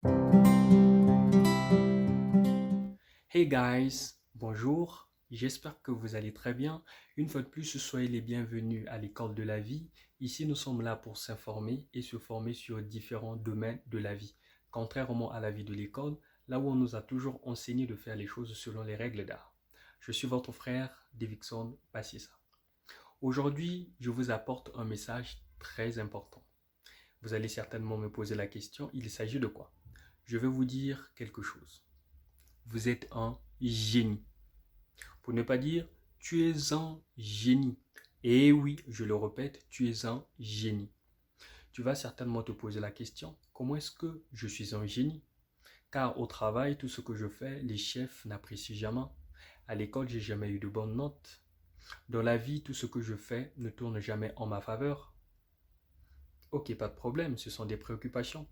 Hey guys, bonjour, j'espère que vous allez très bien. Une fois de plus, soyez les bienvenus à l'école de la vie. Ici, nous sommes là pour s'informer et se former sur différents domaines de la vie. Contrairement à la vie de l'école, là où on nous a toujours enseigné de faire les choses selon les règles d'art. Je suis votre frère, Davidson Bassissa. Aujourd'hui, je vous apporte un message très important. Vous allez certainement me poser la question, il s'agit de quoi? Je vais vous dire quelque chose. Vous êtes un génie. Pour ne pas dire, tu es un génie. Et oui, je le répète, tu es un génie. Tu vas certainement te poser la question, comment est-ce que je suis un génie? Car au travail, tout ce que je fais, les chefs n'apprécient jamais. À l'école, j'ai jamais eu de bonnes notes. Dans la vie, tout ce que je fais ne tourne jamais en ma faveur. Ok, pas de problème, ce sont des préoccupations.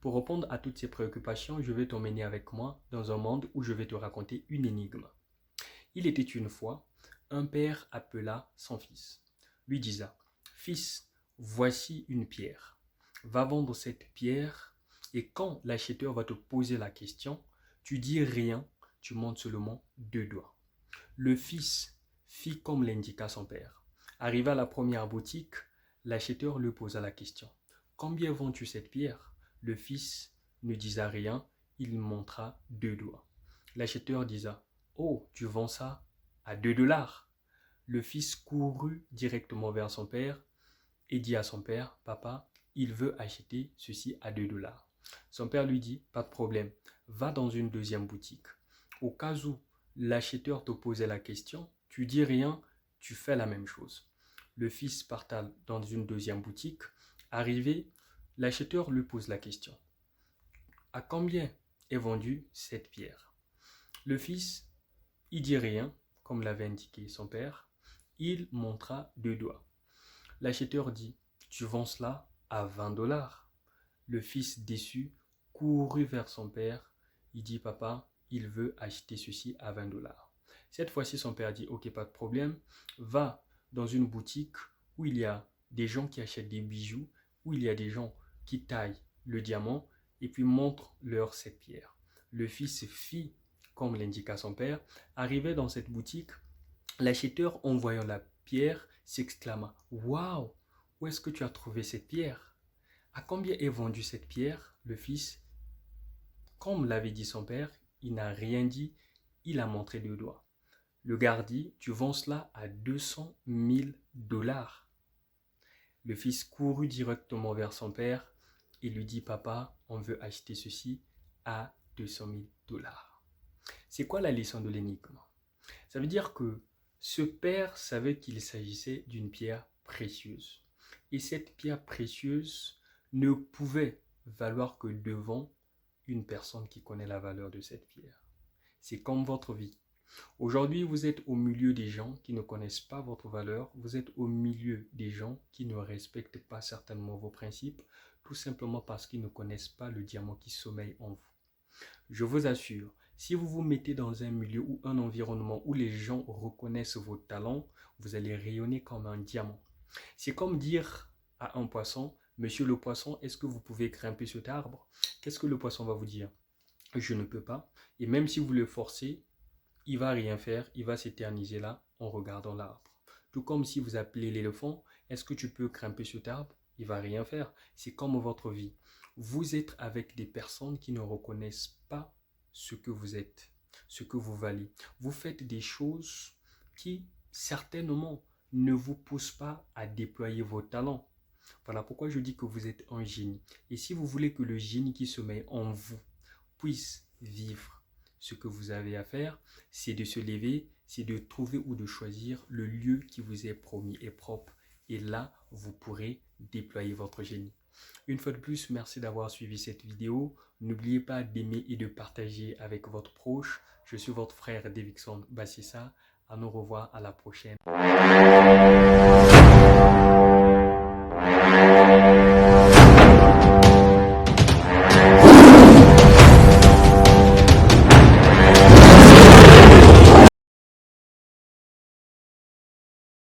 Pour répondre à toutes ces préoccupations, je vais t'emmener avec moi dans un monde où je vais te raconter une énigme. Il était une fois, un père appela son fils, lui disant, Fils, voici une pierre. Va vendre cette pierre et quand l'acheteur va te poser la question, tu dis rien, tu montes seulement deux doigts. Le fils fit comme l'indiqua son père. Arrivé à la première boutique, l'acheteur lui posa la question. Combien vends-tu cette pierre? Le fils ne disa rien, il montra deux doigts. L'acheteur disa, Oh, tu vends ça à 2 $. Le fils courut directement vers son père et dit à son père, Papa, il veut acheter ceci à 2 $. Son père lui dit, Pas de problème, va dans une deuxième boutique. Au cas où l'acheteur te posait la question, tu dis rien, tu fais la même chose. Le fils parta dans une deuxième boutique. Arrivé, l'acheteur lui pose la question. À combien est vendue cette pierre? Le fils, il dit rien, comme l'avait indiqué son père. Il montra deux doigts. L'acheteur dit, tu vends cela à 20 $. Le fils déçu courut vers son père. Il dit, Papa, il veut acheter ceci à 20 $. Cette fois-ci, son père dit, ok, pas de problème, va dans une boutique où il y a des gens qui achètent des bijoux, où il y a des gens qui taillent le diamant et puis montre-leur cette pierre. Le fils fit comme l'indiqua son père. Arrivé dans cette boutique, l'acheteur, en voyant la pierre, s'exclama, Waouh, où est-ce que tu as trouvé cette pierre? À combien est vendue cette pierre? Le fils, comme l'avait dit son père, il n'a rien dit, il a montré deux doigts. Le gars dit, tu vends cela à 200 000 $. Le fils courut directement vers son père et lui dit, Papa, on veut acheter ceci à 200 000 $. C'est quoi la leçon de l'énigme? Ça veut dire que ce père savait qu'il s'agissait d'une pierre précieuse. Et cette pierre précieuse ne pouvait valoir que devant une personne qui connaît la valeur de cette pierre. C'est comme votre vie. Aujourd'hui, vous êtes au milieu des gens qui ne connaissent pas votre valeur. Vous êtes au milieu des gens qui ne respectent pas certainement vos principes, tout simplement parce qu'ils ne connaissent pas le diamant qui sommeille en vous. Je vous assure, si vous vous mettez dans un milieu ou un environnement où les gens reconnaissent vos talents, vous allez rayonner comme un diamant. C'est comme dire à un poisson, Monsieur le poisson, est-ce que vous pouvez grimper cet arbre? Qu'est-ce que le poisson va vous dire? Je ne peux pas. Et même si vous le forcez, il va rien faire, il va s'éterniser là en regardant l'arbre. Tout comme si vous appelez l'éléphant, est-ce que tu peux grimper cet arbre? Il va rien faire. C'est comme votre vie. Vous êtes avec des personnes qui ne reconnaissent pas ce que vous êtes, ce que vous valez. Vous faites des choses qui certainement ne vous poussent pas à déployer vos talents. Voilà pourquoi je dis que vous êtes un génie. Et si vous voulez que le génie qui sommeille en vous puisse vivre ce que vous avez à faire, c'est de se lever, c'est de trouver ou de choisir le lieu qui vous est promis et propre. Et là, vous pourrez déployer votre génie. Une fois de plus, merci d'avoir suivi cette vidéo. N'oubliez pas d'aimer et de partager avec votre proche. Je suis votre frère Davidson Bassissa. À nous revoir à la prochaine.